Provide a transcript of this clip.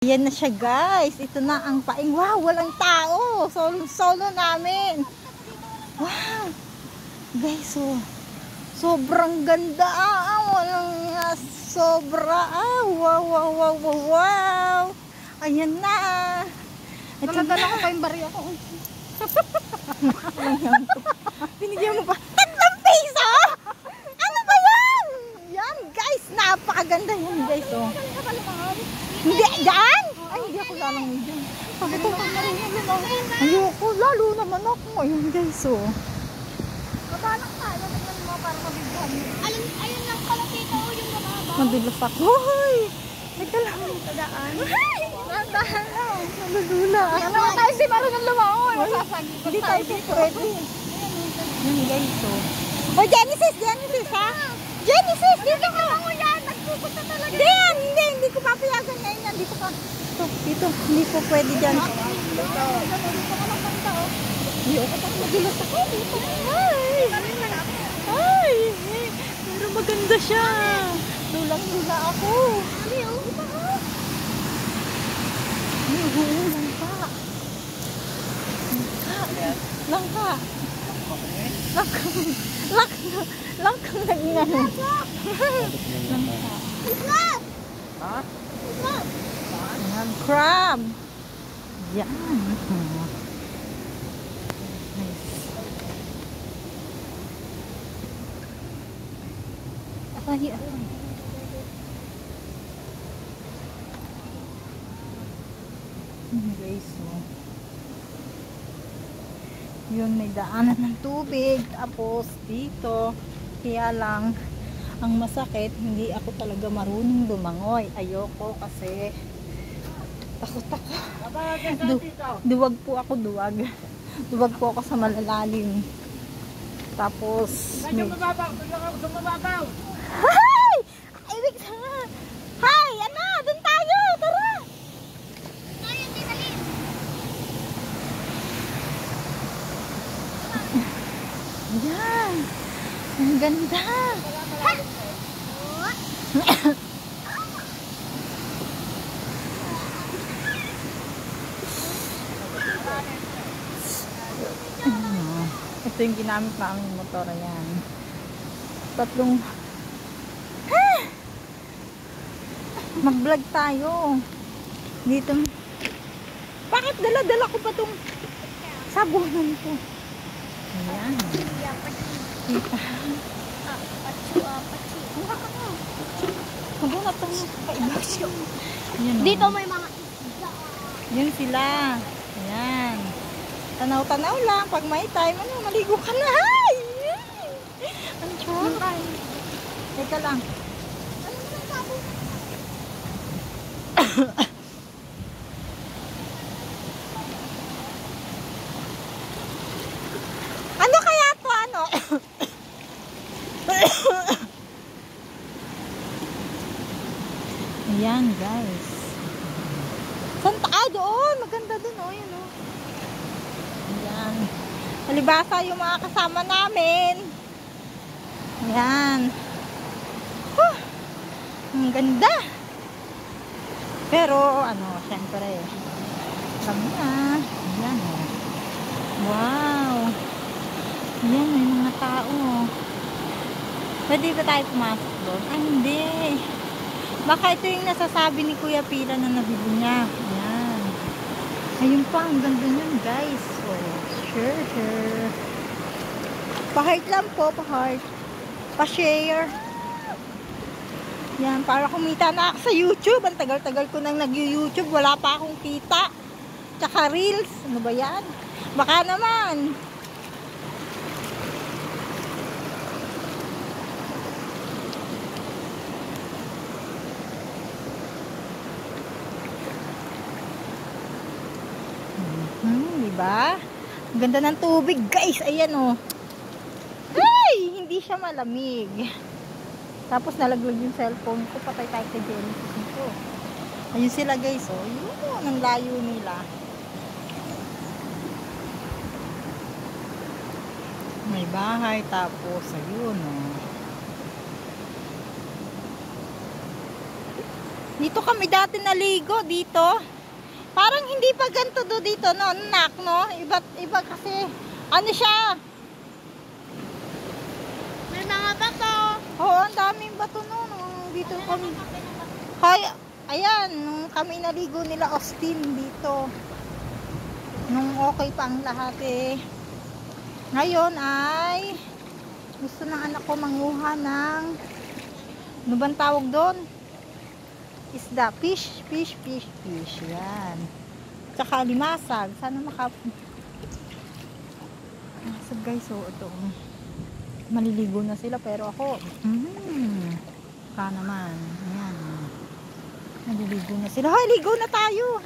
Yan na siya guys. Ito na ang paing. Wow, walang tao. Solo namin. Wow. Guys, oh. Sobrang ganda. Walang sobra. Wow, wow, wow, wow, wow. Ayan na. Dala-dala ko pa yung bariya ko. Binigyan mo pa. 3 piso? Ano ba yan? Yan guys. Napakaganda yan guys, oh. Hindi, dyan? Ay, hindi ako lalang dyan. Ayoko, lalo naman ako. Ayun guys, oh. Kabalak tayo. Nagnan mo para mabigyan. Ayun lang pala tito yung mababa. Madulas ako. Hoy! Teka lang. Tadaan. Nandahan lang. Nalulula. Ano naman tayo si marunong lumaon. Masasagip. Hindi tayo pwede. Yan guys, oh. Oh, Genesis, ha? Genesis, dito ka. Ako yan. Nagpupunta talaga. Hindi ko papayagan ngayon yan. Dito ka. Dito, hindi po pwede dyan. Ayoko pa madulas ako. Ay! Pero maganda siya. Lulang-lula ako. Langka. Langka nagingano. Ha? Crab. Yan. Nice. Guys, oh. Yun, may daanan ng tubig. Tapos dito, kaya lang ang masakit, hindi ako talaga marunong lumangoy. Ayoko kasi takot ako. Duwag po ako, duwag. Duwag po ako sa malalalim. Tapos Hi! Ibig sabihin. Hi! Ano? Doon tayo! Tara! Yan! Ang ganda! Ito yung ginamit naming motor. Yan. 3 mag-vlog tayo dito. Bakit dala-dala ko pa tong sabunan ko? Ayan. Kita. Mabunat pa niya. Dito may mga Yan sila. Ayan. Tanaw-tanaw lang. Pag may time, maligo ka na. Hay! Ang chora. Teka lang. Ano kaya to? Ano? Ayan guys. Saan tayo doon? Maganda doon, oh. Yan, oh. Ayan. Palibasa yung mga kasama namin. Ayan. Ang ganda. Pero, syempre, alam na. Ayan, oh. Wow. Ayan, may mga tao. Pwede ba tayo pumasok doon? Ay, hindi. Baka ito yung nasasabi ni Kuya Pila na nabili niya. Ayan. Ayun pa, ang ganda niyan, guys. Oh, sure. Pa-heart lang po, pa-heart. Pa-share. Yan, para kumita na ako sa YouTube. Ang tagal-tagal ko nang nag-YouTube. Wala pa akong kita. Tsaka reels. Ano ba yan? Baka naman. Diba? Ang ganda ng tubig, guys. Ayan, oh. Ay! Hindi siya malamig. Tapos nalaglag yung cellphone ko. Patay tayo kay Genesis nito. Ayun sila, guys, oh. Yun, ang layo nila. May bahay. Tapos, ayun, oh. Dito kami dati naligo dito. Parang hindi pa ganito do dito, no? Nak, no? Iba kasi. Ano siya? May mga bato. Oo, ang daming bato no. Dito kami. Hoy, ayan. Nung kami naligo nila Austin dito. Nung okay pa ang lahat eh. Ngayon ay gusto ng anak ko manguha ng ano bang tawag doon? Isda, fish. Yan. Tsaka limasag. Sana limasag guys. So, ito. Maliligo na sila pero ako naman. Ayan. Maliligo na sila. Hoy, ligo na tayo.